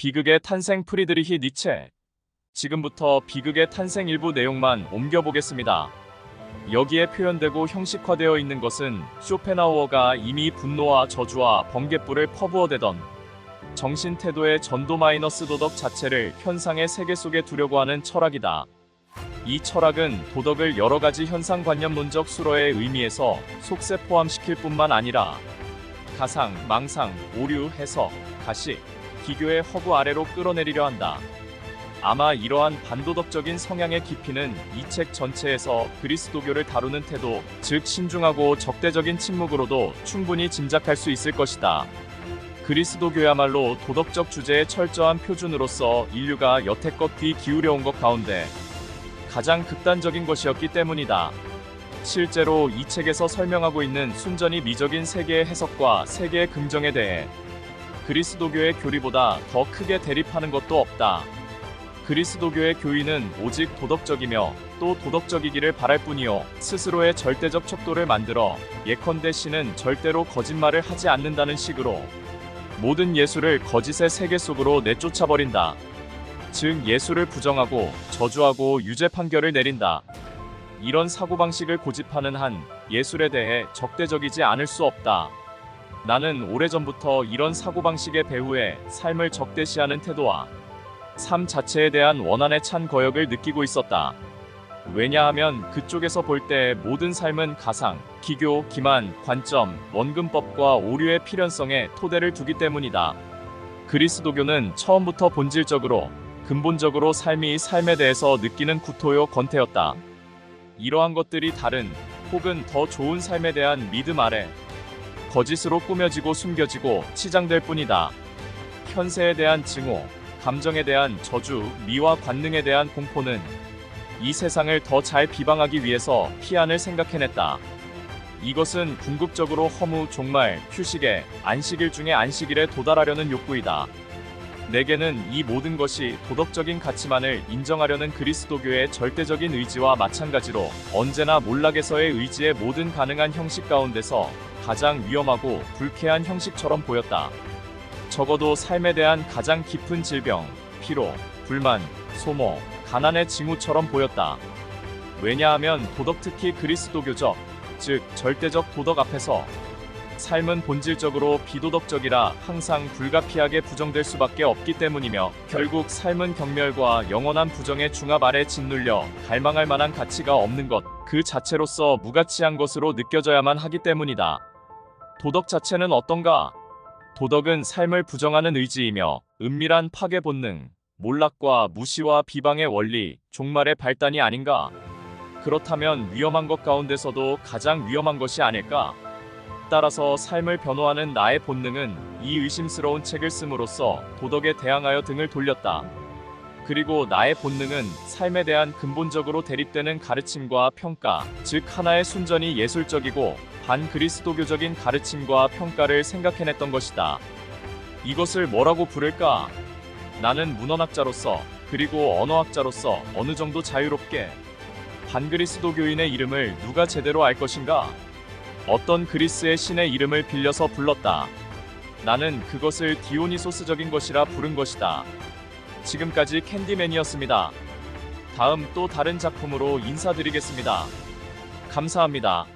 비극의 탄생 프리드리히 니체. 지금부터 비극의 탄생 일부 내용만 옮겨보겠습니다. 여기에 표현되고 형식화되어 있는 것은 쇼펜하우어가 이미 분노와 저주와 번갯불을 퍼부어대던 정신 태도의 전도 마이너스 도덕 자체를 현상의 세계 속에 두려고 하는 철학이다. 이 철학은 도덕을 여러 가지 현상관념론적 수로의 의미에서 속세 포함시킬 뿐만 아니라 가상, 망상, 오류, 해석, 가식, 기교의 허구 아래로 끌어내리려 한다. 아마 이러한 반도덕적인 성향의 깊이는 이 책 전체에서 그리스도교를 다루는 태도, 즉 신중하고 적대적인 침묵으로도 충분히 짐작할 수 있을 것이다. 그리스도교야말로 도덕적 주제의 철저한 표준으로서 인류가 여태껏 귀 기울여온 것 가운데 가장 극단적인 것이었기 때문이다. 실제로 이 책에서 설명하고 있는 순전히 미적인 세계의 해석과 세계의 긍정에 대해 그리스도교의 교리보다 더 크게 대립하는 것도 없다. 그리스도교의 교리는 오직 도덕적이며 또 도덕적이기를 바랄 뿐이요, 스스로의 절대적 척도를 만들어 예컨대 신은 절대로 거짓말을 하지 않는다는 식으로 모든 예수를 거짓의 세계 속으로 내쫓아버린다. 즉 예수를 부정하고 저주하고 유죄 판결을 내린다. 이런 사고방식을 고집하는 한 예술에 대해 적대적이지 않을 수 없다. 나는 오래전부터 이런 사고방식의 배후에 삶을 적대시하는 태도와 삶 자체에 대한 원한에 찬 거역을 느끼고 있었다. 왜냐하면 그쪽에서 볼 때 모든 삶은 가상, 기교, 기만, 관점, 원근법과 오류의 필연성에 토대를 두기 때문이다. 그리스도교는 처음부터 본질적으로, 근본적으로 삶이 삶에 대해서 느끼는 구토요 권태였다. 이러한 것들이 다른, 혹은 더 좋은 삶에 대한 믿음 아래 거짓으로 꾸며지고 숨겨지고 치장될 뿐이다. 현세에 대한 증오, 감정에 대한 저주, 미와 관능에 대한 공포는 이 세상을 더 잘 비방하기 위해서 피안을 생각해냈다. 이것은 궁극적으로 허무, 종말, 휴식의, 안식일 중에 안식일에 도달하려는 욕구이다. 내게는 이 모든 것이 도덕적인 가치만을 인정하려는 그리스도교의 절대적인 의지와 마찬가지로 언제나 몰락에서의 의지의 모든 가능한 형식 가운데서 가장 위험하고 불쾌한 형식처럼 보였다. 적어도 삶에 대한 가장 깊은 질병, 피로, 불만, 소모, 가난의 징후처럼 보였다. 왜냐하면 도덕, 특히 그리스도교적, 즉 절대적 도덕 앞에서 삶은 본질적으로 비도덕적이라 항상 불가피하게 부정될 수밖에 없기 때문이며, 결국 삶은 경멸과 영원한 부정의 중압 아래 짓눌려 갈망할 만한 가치가 없는 것 그 자체로서 무가치한 것으로 느껴져야만 하기 때문이다. 도덕 자체는 어떤가? 도덕은 삶을 부정하는 의지이며 은밀한 파괴 본능, 몰락과 무시와 비방의 원리, 종말의 발단이 아닌가? 그렇다면 위험한 것 가운데서도 가장 위험한 것이 아닐까? 따라서 삶을 변호하는 나의 본능은 이 의심스러운 책을 씀으로써 도덕에 대항하여 등을 돌렸다. 그리고 나의 본능은 삶에 대한 근본적으로 대립되는 가르침과 평가, 즉 하나의 순전히 예술적이고 반그리스도교적인 가르침과 평가를 생각해냈던 것이다. 이것을 뭐라고 부를까? 나는 문헌학자로서, 그리고 언어학자로서 어느 정도 자유롭게 반그리스도교인의 이름을 누가 제대로 알 것인가? 어떤 그리스의 신의 이름을 빌려서 불렀다. 나는 그것을 디오니소스적인 것이라 부른 것이다. 지금까지 캔디맨이었습니다. 다음 또 다른 작품으로 인사드리겠습니다. 감사합니다.